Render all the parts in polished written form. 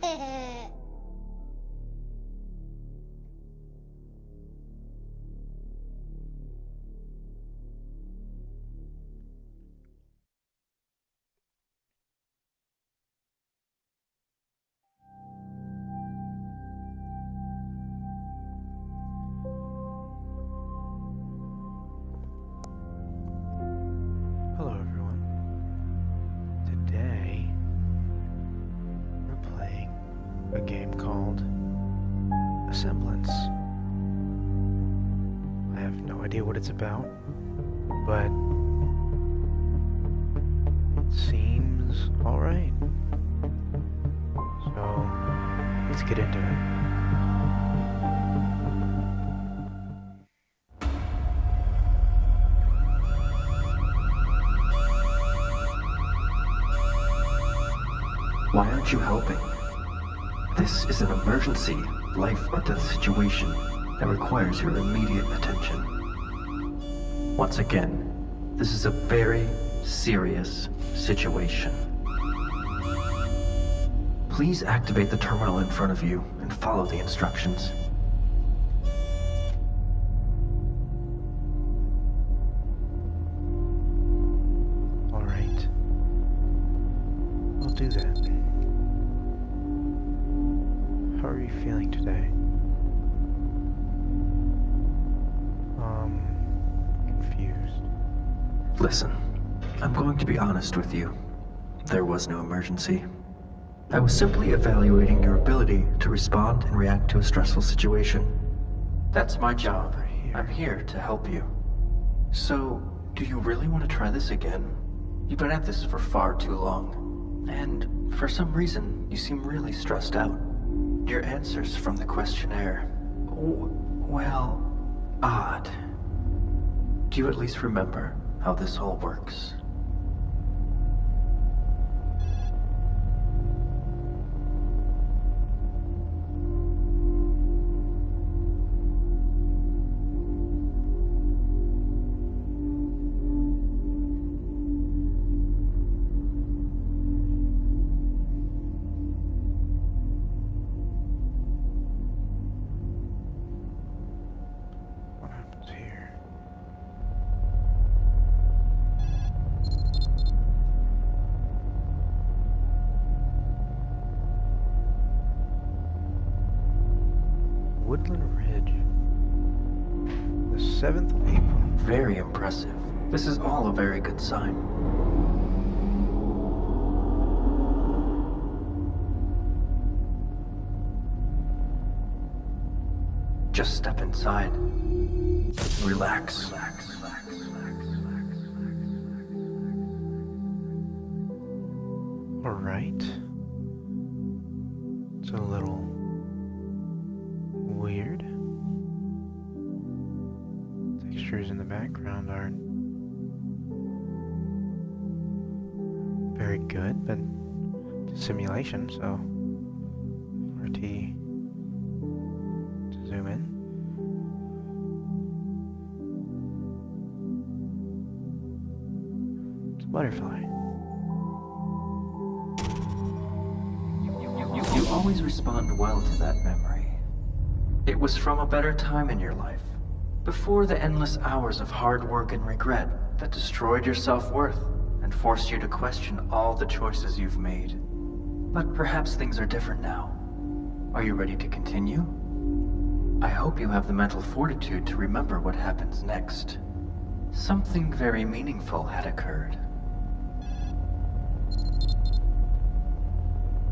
Hello everyone. Today we're playing a game called Asemblance. I have no idea what it's about, but it seems alright. So let's get into it. Why aren't you helping? This is an emergency, life or death situation that requires your immediate attention. Once again, this is a very serious situation. Please activate the terminal in front of you and follow the instructions. Alright. I'll do that. How are you feeling today? Confused. Listen, I'm going to be honest with you. There was no emergency. I was simply evaluating your ability to respond and react to a stressful situation. That's my job. I'm here to help you. So, do you really want to try this again? You've been at this for far too long. And for some reason, you seem really stressed out. Your answers from the questionnaire, well, odd. Do you at least remember how this all works? What happens here? Woodland Ridge. The 7th of April. Very impressive. This is all a very good sign. Just step inside. Relax. Alright. It's a little weird. Textures in the background aren't very good, but it's a simulation, so RT to zoom in. It's a butterfly. You always respond well to that memory. It was from a better time in your life, before the endless hours of hard work and regret that destroyed your self-worth and forced you to question all the choices you've made. But perhaps things are different now. Are you ready to continue? I hope you have the mental fortitude to remember what happens next. Something very meaningful had occurred.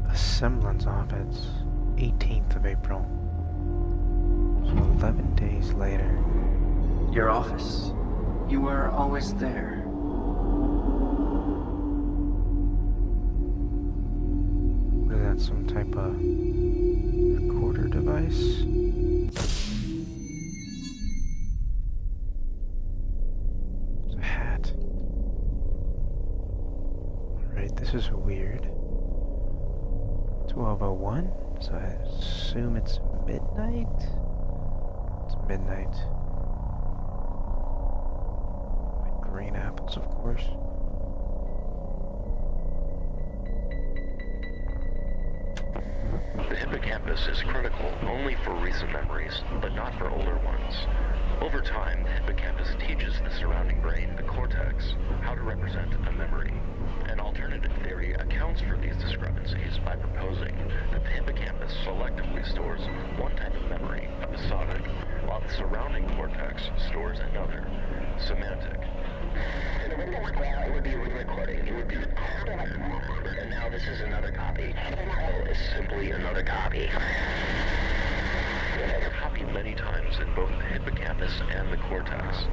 Asemblance office, 18th of April. So 11 days later. Your office. You were always there. What is that, some type of recorder device? It's a hat. Alright, this is weird. 12:01, so I assume it's midnight? It's midnight. Like green apples, of course. hippocampus is critical only for recent memories, but not for older ones. Over time, the hippocampus teaches the surrounding brain, the cortex, how to represent a memory. An alternative theory accounts for these discrepancies by proposing that the hippocampus selectively stores one type of memory, episodic, while the surrounding cortex stores another, semantic. It wouldn't work well, it would be re-recording. It would be and now this is another copy. It's simply another copy. They're copied many times in both the hippocampus and the cortex.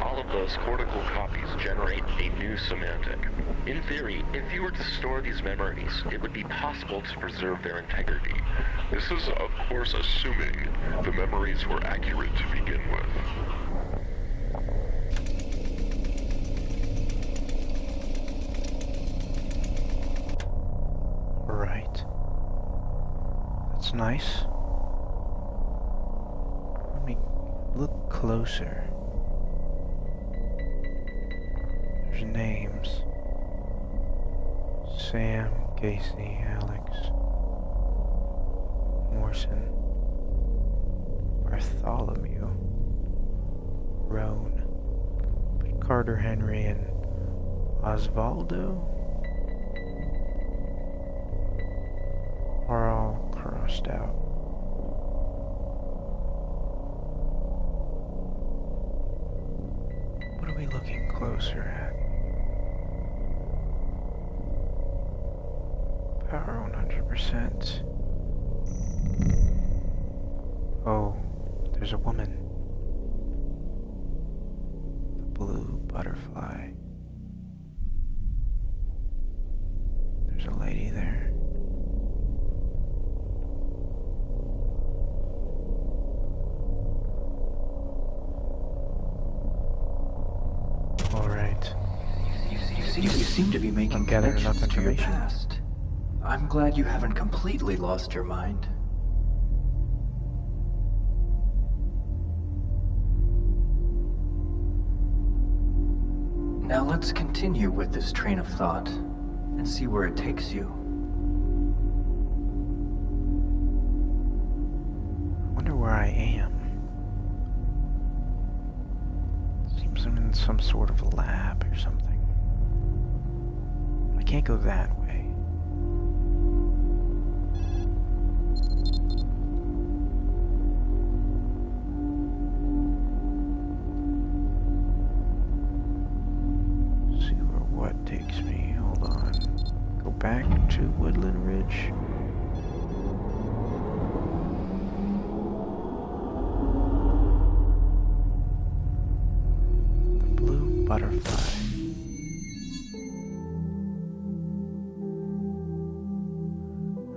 All of those cortical copies generate a new semantic. In theory, if you were to store these memories, it would be possible to preserve their integrity. This is, of course, assuming the memories were accurate to begin with. Right. That's nice. Let me look closer. There's names. Sam, Casey, Alex, Morrison, Bartholomew, Roan, but Carter, Henry, and Osvaldo are all crossed out. What are we looking closer at? Power 100%. Oh, there's a woman. The blue butterfly. There's a lady there. Alright. You seem to be making gathering enough connections to your information. past. I'm glad you haven't completely lost your mind. Now let's continue with this train of thought and see where it takes you. I wonder where I am. Seems I'm in some sort of lab or something. I can't go that way. See where what takes me. Hold on. Go back to Woodland Ridge. The blue butterfly.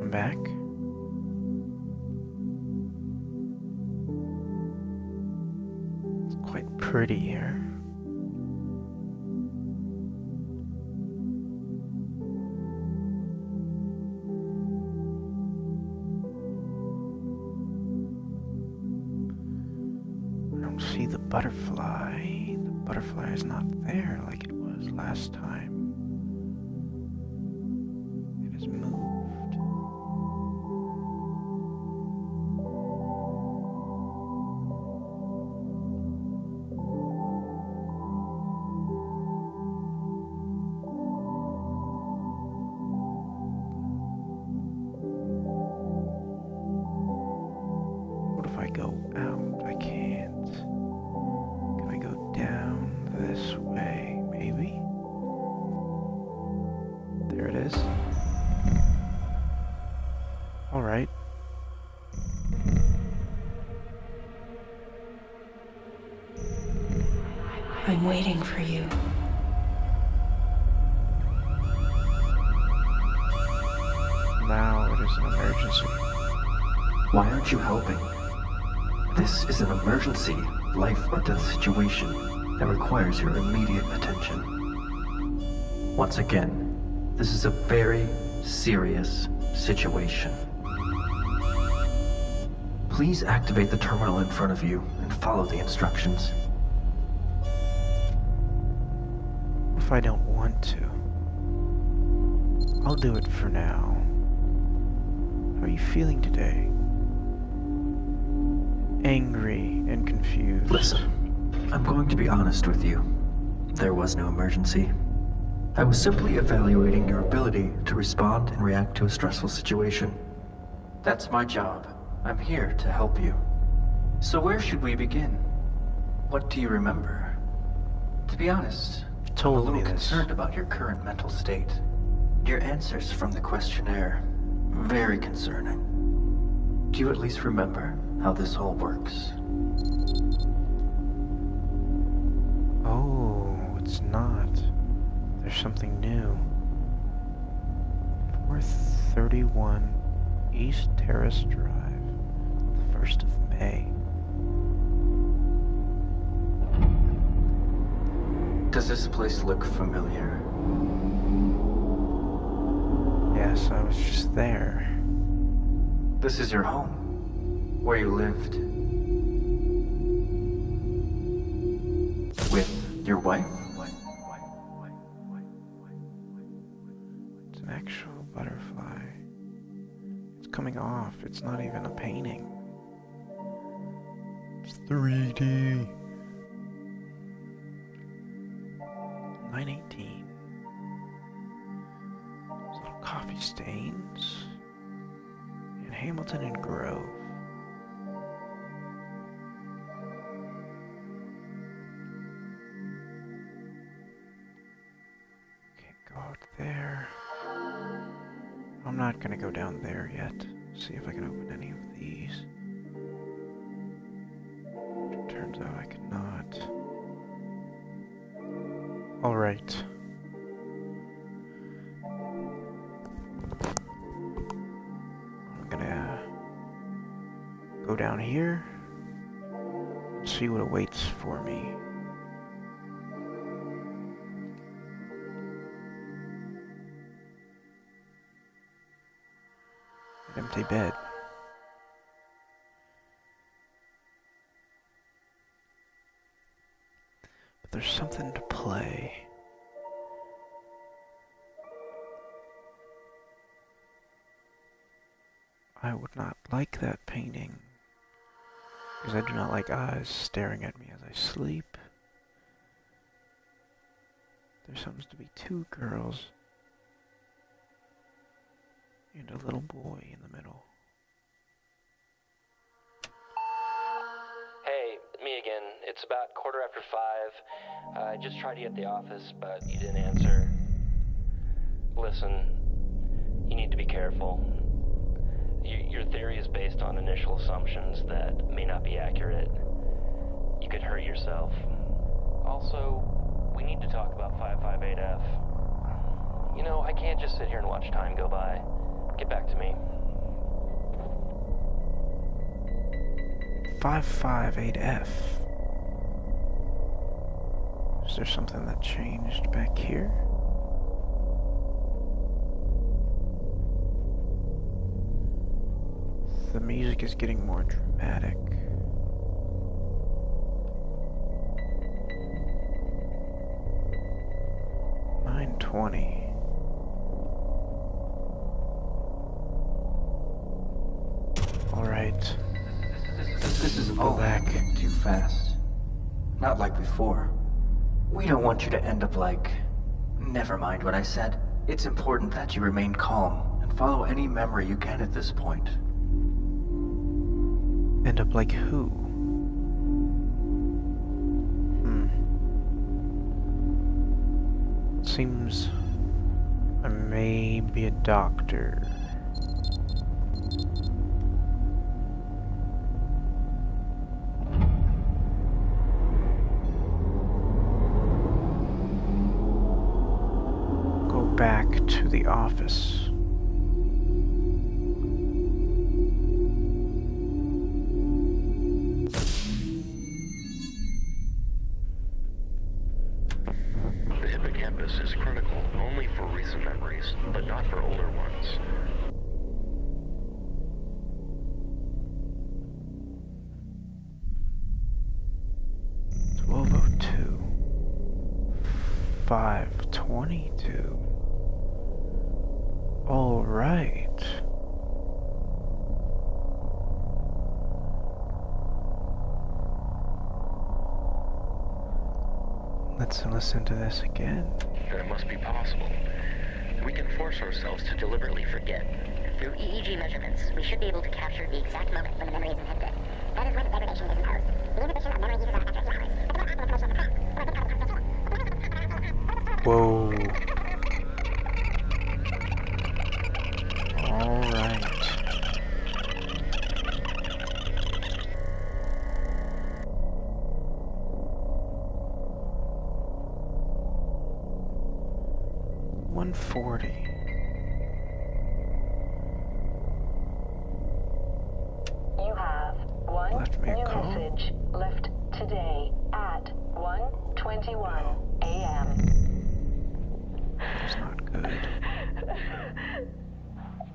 I'm back. It's quite pretty here. I don't see the butterfly. The butterfly is not there like it was last time. It has moved. What if I go out? I can't. Can I go down this way? Maybe? There it is. Alright. I'm waiting for you. Now it is an emergency. Why aren't you helping? This is an emergency, life or death situation that requires your immediate attention. Once again, this is a very serious situation. Please activate the terminal in front of you and follow the instructions. What if I don't want to? I'll do it for now. How are you feeling today? angry and confused. Listen, I'm going to be honest with you. There was no emergency. I was simply evaluating your ability to respond and react to a stressful situation. That's my job. I'm here to help you. So where should we begin? What do you remember? To be honest, I'm a Told me little this. concerned about your current mental state. Your answers from the questionnaire, very concerning. Do you at least remember how this all works? Oh, it's not. There's something new. 431 East Terrace Drive, the 1st of May. Does this place look familiar? Yes, I was just there. This is your home, where you lived. With your wife? It's an actual butterfly. It's coming off. It's not even a painting. It's 3D. 918. There's little coffee stains. In Hamilton and Grove. Can't go out there. I'm not gonna go down there yet. See if I can open any of these. It turns out I could not. Alright. I'm gonna go down here and see what awaits for me. An empty bed. But there's something to play. I would not like that painting, because I do not like eyes staring at me as I sleep. There seems to be two girls and a little boy in the middle. Hey, me again. It's about 5:15. I just tried you at the office, but you didn't answer. Listen, you need to be careful. Your theory is based on initial assumptions that may not be accurate. You could hurt yourself. Also, we need to talk about 558F. You know, I can't just sit here and watch time go by. Get back to me. 558F. Is there something that changed back here? The music is getting more dramatic. $9.20. Alright. This is Go all back. happening too fast. Not like before. We don't want you to end up like... Never mind what I said. It's important that you remain calm and follow any memory you can at this point. End up like who? Seems I may be a doctor. Go back to the office. The hippocampus is critical only for recent memories, but not for older ones. $12:02. 5:22. All right. Let's listen to this again. Then it must be possible. We can force ourselves to deliberately forget. Through EEG measurements, we should be able to capture the exact moment when the memory is inhibited. That is when degradation is imposed. The inhibition of memory uses our accurate memories. But the not information of the past. Whoa. All right. $140. You have one Left me a new call. message left today at 1:21 a.m. That's not good.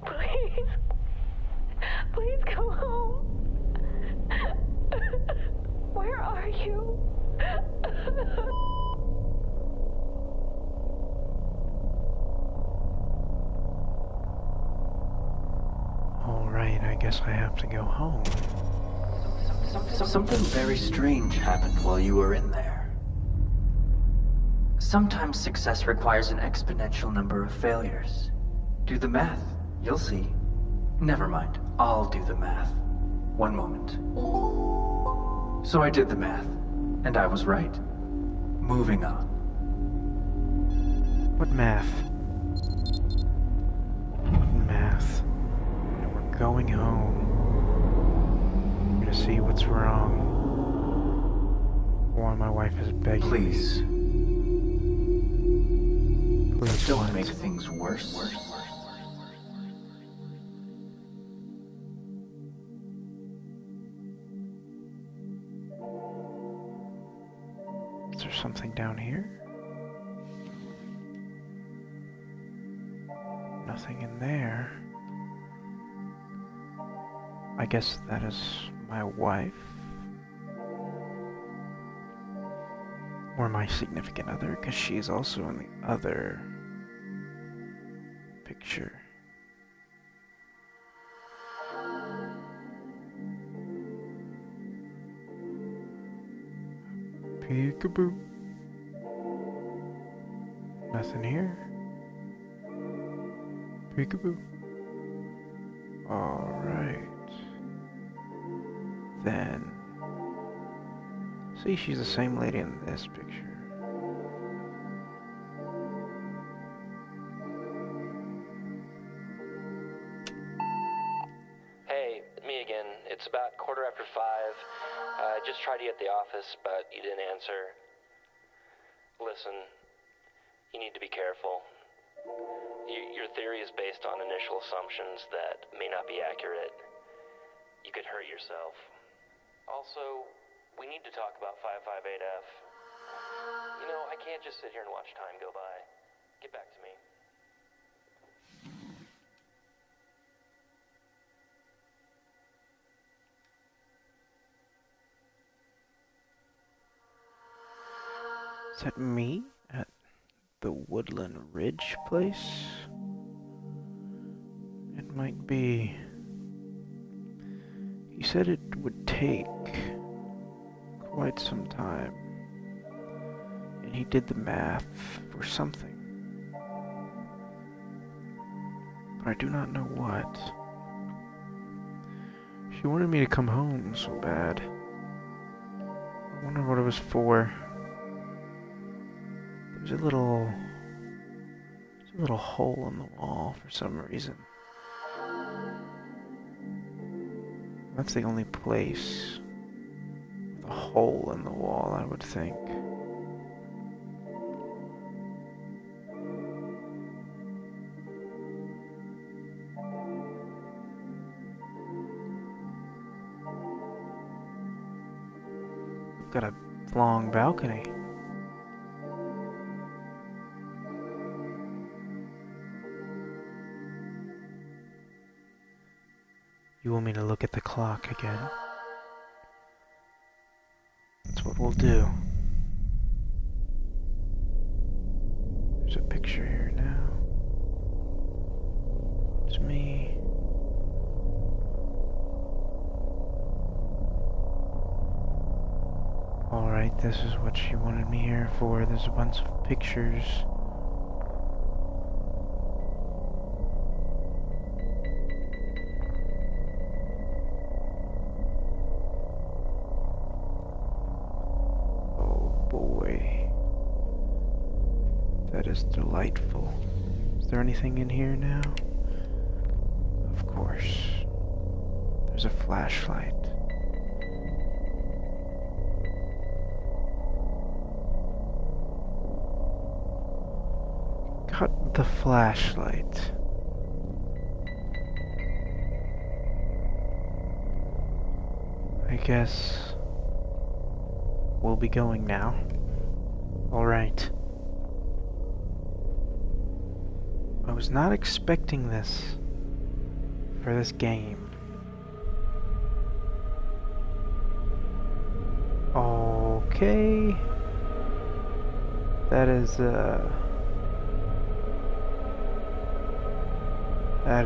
Please. Please come home. Where are you? All right, I guess I have to go home. Something very strange happened while you were in there. Sometimes success requires an exponential number of failures. Do the math, you'll see. Never mind, I'll do the math. One moment. So I did the math, and I was right. Moving on. What math? What math? And we're going home. We're gonna see what's wrong. Why my wife is begging Please, me. Please don't what? make things worse. Is there something down here? Nothing in there. I guess that is my wife. Or my significant other, because she's also in the other picture. Peekaboo. Nothing here. Peekaboo. Alright. Then. See, she's the same lady in this picture. Hey, me again. It's about 5:15. I just tried you at the office, but you didn't answer. Listen, you need to be careful. Your theory is based on initial assumptions that may not be accurate. You could hurt yourself. Also, we need to talk about 558F. You know, I can't just sit here and watch time go by. Get back to me. Is that me at the Woodland Ridge place? It might be. He said it would take quite some time. And he did the math for something. But I do not know what. She wanted me to come home so bad. I wonder what it was for. There's a little hole in the wall for some reason. That's the only place with a hole in the wall, I would think. We've got a long balcony. You want me to look at the clock again? That's what we'll do. There's a picture here now. It's me. Alright. Alright, this is what she wanted me here for. There's a bunch of pictures. Oh boy. That is delightful. Is there anything in here now? Of course. There's a flashlight. Cut the flashlight. I guess we'll be going now. Alright. I was not expecting this for this game. Okay. That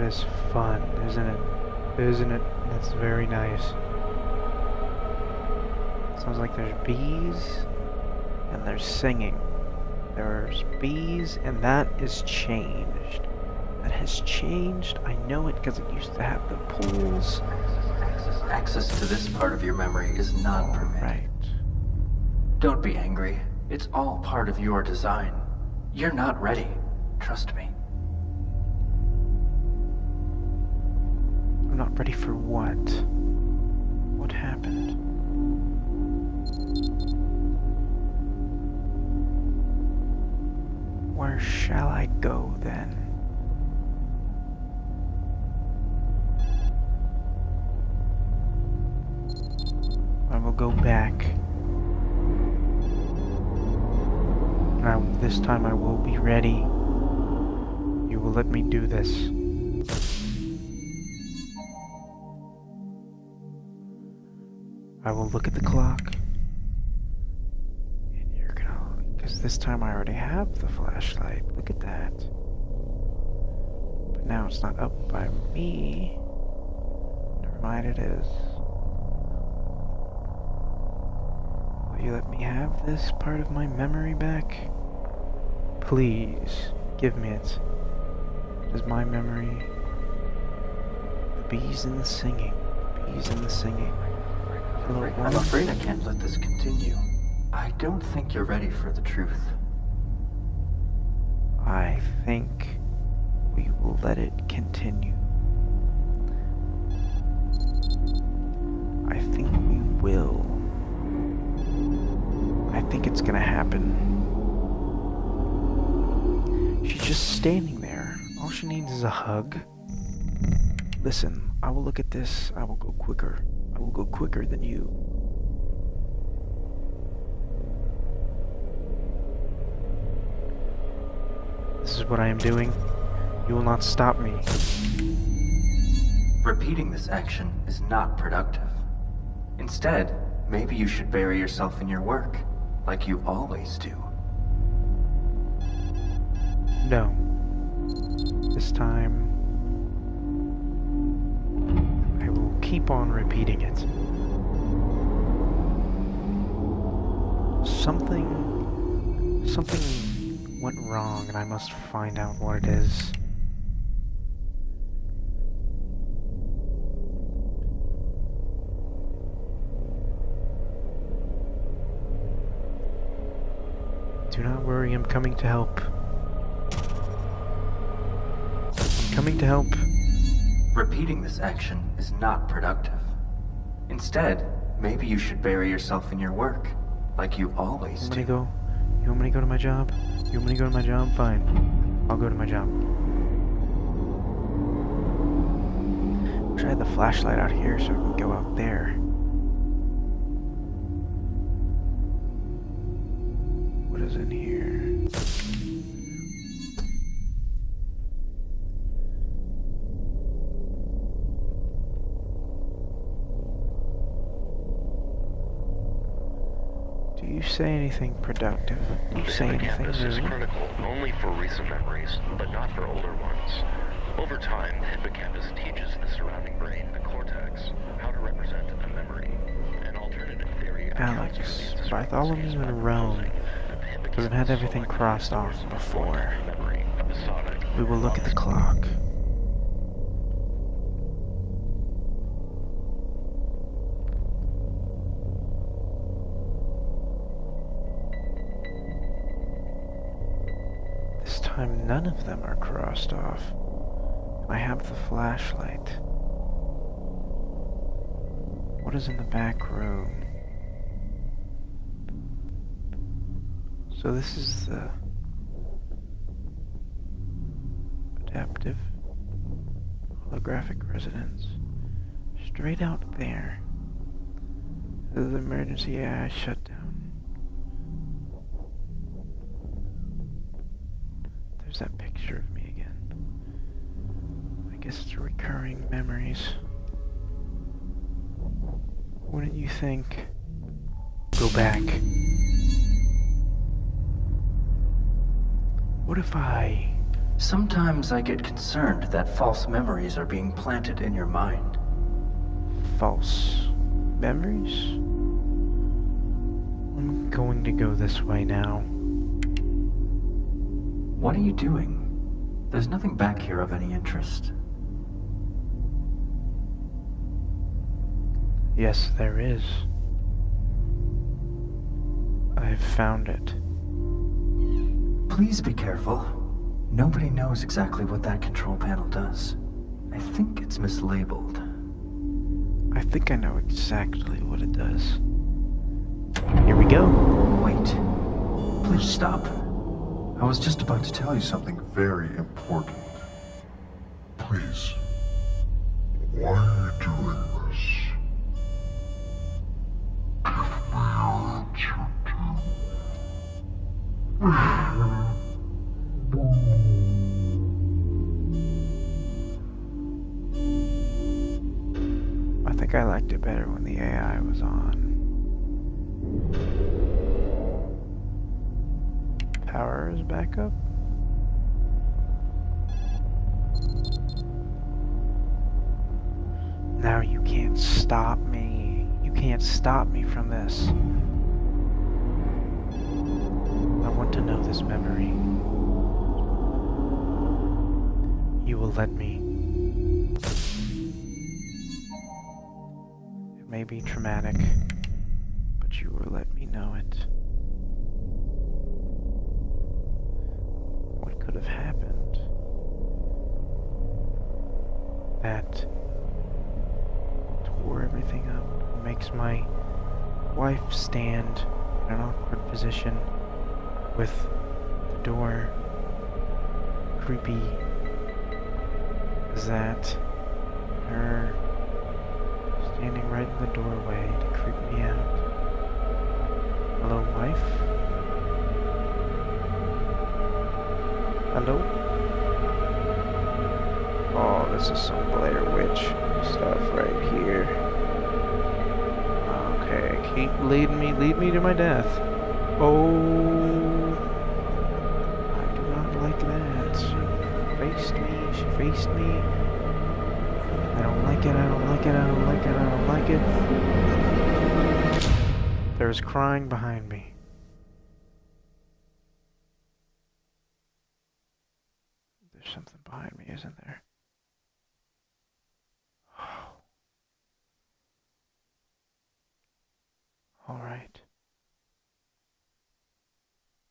is fun, isn't it? Isn't it? That's very nice. Sounds like there's bees and there's singing. There's bees and that is changed. That has changed. I know it because it used to have the pools. Access to this part of your memory is not permitted. Right. Don't be angry. It's all part of your design. You're not ready. Trust me. I'm not ready for what? What happened? Where shall I go then? I will go back. Now, this time I will be ready. You will let me do this. I will look at the clock. And you're gonna... because this time I already have the flashlight. Look at that. But now it's not up by me. Never mind, it is. Will you let me have this part of my memory back? Please, give me it. It is my memory. The bees and the singing. Bees and the singing. I'm afraid I can't let this continue. I don't think you're ready for the truth. I think we will let it continue. I think we will. I think it's gonna happen. She's just standing there. All she needs is a hug. Listen, I will look at this. I will go quicker. I will go quicker than you. This is what I am doing. You will not stop me. Repeating this action is not productive. Instead, maybe you should bury yourself in your work, like you always do. No. This time, I will keep on repeating it. Something went wrong, and I must find out what it is. Do not worry, I'm coming to help. I'm coming to help. Repeating this action is not productive. Instead, maybe you should bury yourself in your work, like you always do. You want me to go to my job? You want me to go to my job? Fine. I'll go to my job. Wish I had the flashlight out here so I can go out there. What is in here? Do you say anything productive? Do you say anything Hippocampus is new? critical only for recent memories, but not for older ones. Over time, the hippocampus teaches the surrounding brain, the cortex, how to represent a memory. An alternative theory Alex, Bartholomew, and Rome. We've had everything crossed off before. We will look at the clock. This time none of them are crossed off. I have the flashlight. What is in the back room? So this is the adaptive holographic residence. Straight out there. This is the emergency AI shutdown. There's that picture of me again. I guess it's recurring memories. Wouldn't you think? Go back. What if I... Sometimes I get concerned that false memories are being planted in your mind. False memories? I'm going to go this way now. What are you doing? There's nothing back here of any interest. Yes, there is. I've found it. Please be careful. Nobody knows exactly what that control panel does. I think it's mislabeled. I think I know exactly what it does. Here we go. Wait. Please stop. I was just about to tell you something very important. Please. Why are you doing this? Give me your answer I think I liked it better when the AI was on. Power is back up. Now you can't stop me. You can't stop me from this. I want to know this memory. You will let me. It may be traumatic, but you will let me know it. What could have happened? That tore everything up, makes my wife stand in an awkward position with the door creepy as that, her standing right in the doorway to creep me out. Hello, wife? Hello? Oh, this is some Blair Witch stuff right here. Okay, keep leading me, lead me to my death. Oh, I do not like that. She faced me, she faced me. I don't like it, I don't like it, I don't like it, I don't like it. There was crying behind me. There's something behind me, isn't there? All right.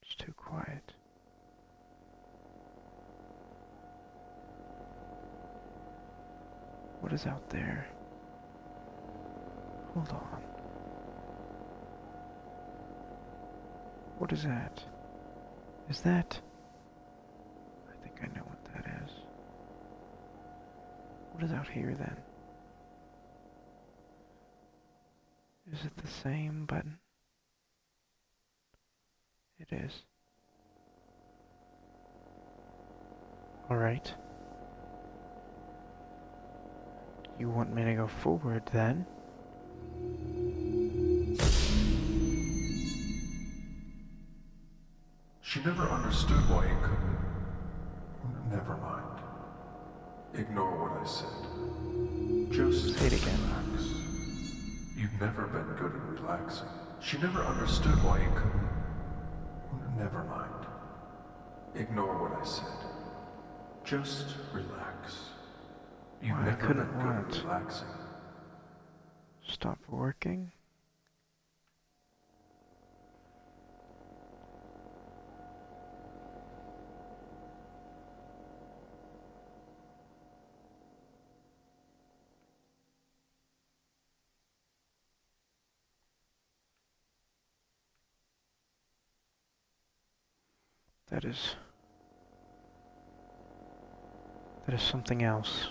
It's too quiet. What is out there? Hold on. What is that? Is that... I think I know what that is. What is out here then? Is it the same button? It is. Alright. You want me to go forward then? She never understood why you couldn't. Never mind. Ignore what I said. Just Say it again. relax. You've never been good at relaxing. She never understood why you couldn't. Never mind. Ignore what I said. Just relax. You've Why, I never couldn't been good what? at relaxing. Stop working? That is something else.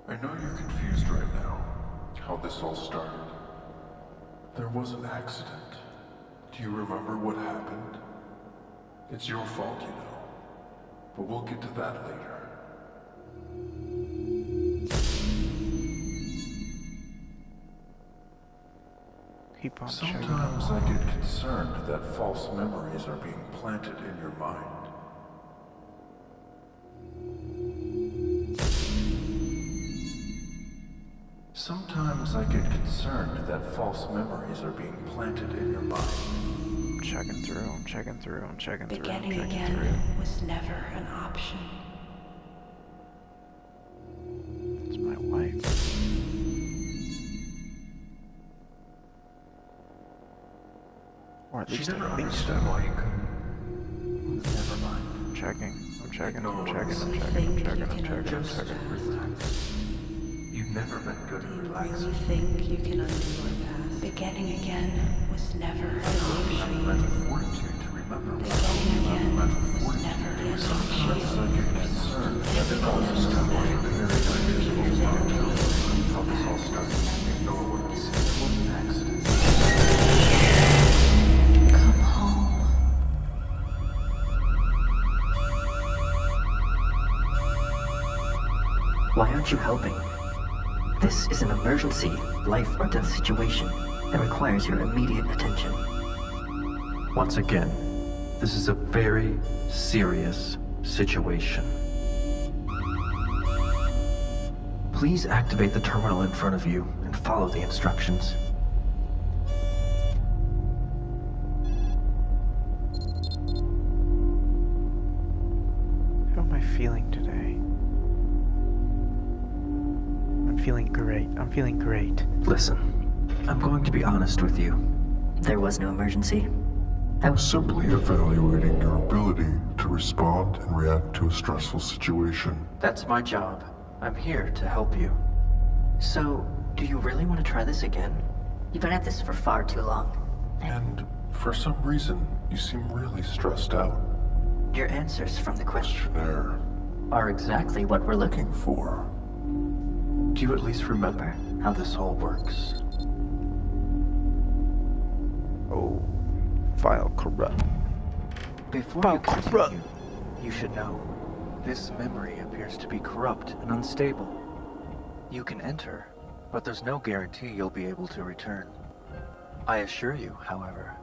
I know you're confused right now, how this all started. There was an accident. Do you remember what happened? It's your fault, you know. But we'll get to that later. Keep on checking. Sometimes I get concerned that false memories are being planted in your mind. Sometimes I get concerned that false memories are being planted in your mind. I'm checking through, I'm checking through, I'm checking through, I'm Beginning checking again through. was never an option. It's my wife. Or at She least never I think so. understood why you couldn't. Never mind. I'm checking, I'm checking, I'm Ignore checking, what I'm I checking, I'm think checking, you I'm can checking, I'm Just checking. relax. You've never been good Do at you relaxing. really think you can undo our past? Beginning again was never an You have the option. mental fortitude to remember what Beginning again mental was fortitude. never an Sometimes option. I get concerned that the causes of why you very unusual how this all started. Ignore what I said. It was an accident. Come home. Why aren't you helping? This is an emergency, life or death situation that requires your immediate attention. Once again, this is a very serious situation. Please activate the terminal in front of you and follow the instructions. How am I feeling today? I'm feeling great. I'm feeling great. Listen, I'm going to be honest with you. There was no emergency. I was Simply evaluating your ability to respond and react to a stressful situation. That's my job. I'm here to help you. So, do you really want to try this again? You've been at this for far too long. And for some reason, you seem really stressed out. Your answers from the question Questionnaire. are exactly what we're looking Looking for. for. Do you at least remember how this all works? Oh, file corrupt. Before File you continue, corrupt. you should know, this memory appears to be corrupt and unstable. You can enter, but there's no guarantee you'll be able to return. I assure you, however,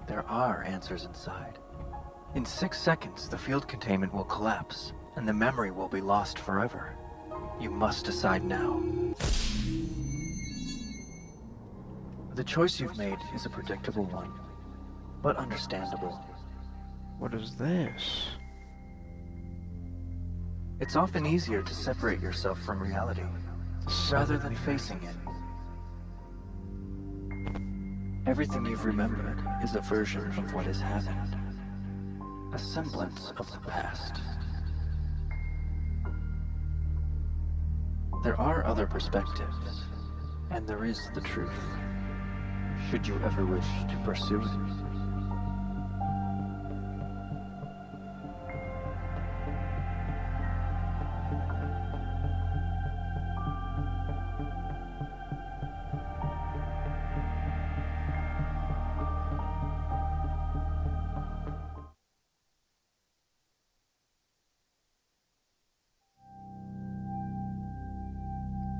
there are answers inside. In 6 seconds, the field containment will collapse, and the memory will be lost forever. You must decide now. The choice you've made is a predictable one, but understandable. What is this? It's often easier to separate yourself from reality, rather than facing it. Everything you've remembered is a version of what has happened. A semblance of the past. There are other perspectives, and there is the truth. Should you ever wish to pursue it.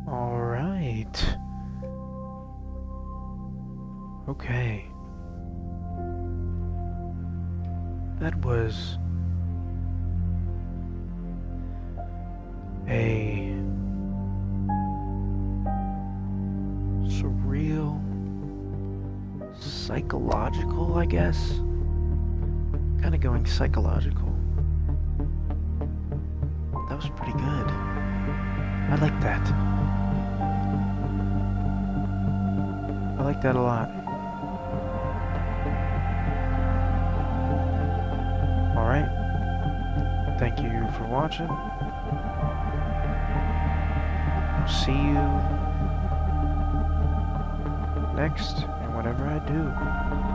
All right. Okay. a surreal, psychological, I guess. Kind of going psychological. That was pretty good. I like that. I like that a lot. Alright. Thank you for watching. I'll see you next in whatever I do.